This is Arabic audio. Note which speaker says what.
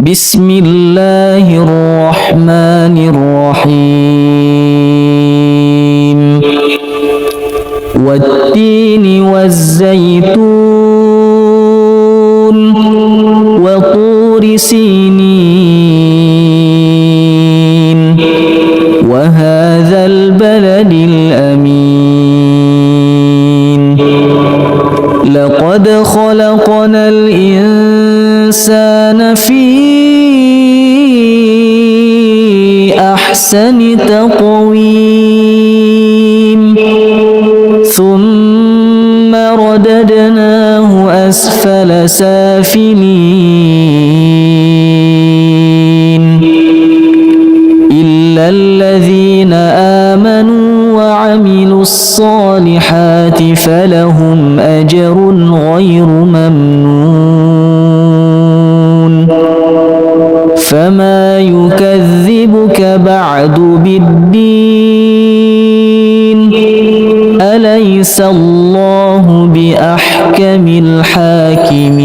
Speaker 1: بسم الله الرحمن الرحيم والتين والزيتون وطور سينين وهذا البلد الأمين لقد خلقنا الإنسان في أحسن تقويم ثم رددناه أسفل سافلين إلا الذين آمنوا وعملوا الصالحات فلهم أجر غير ممنون فما يكذبك بعد بالدين أليس الله بأحكم الحاكمين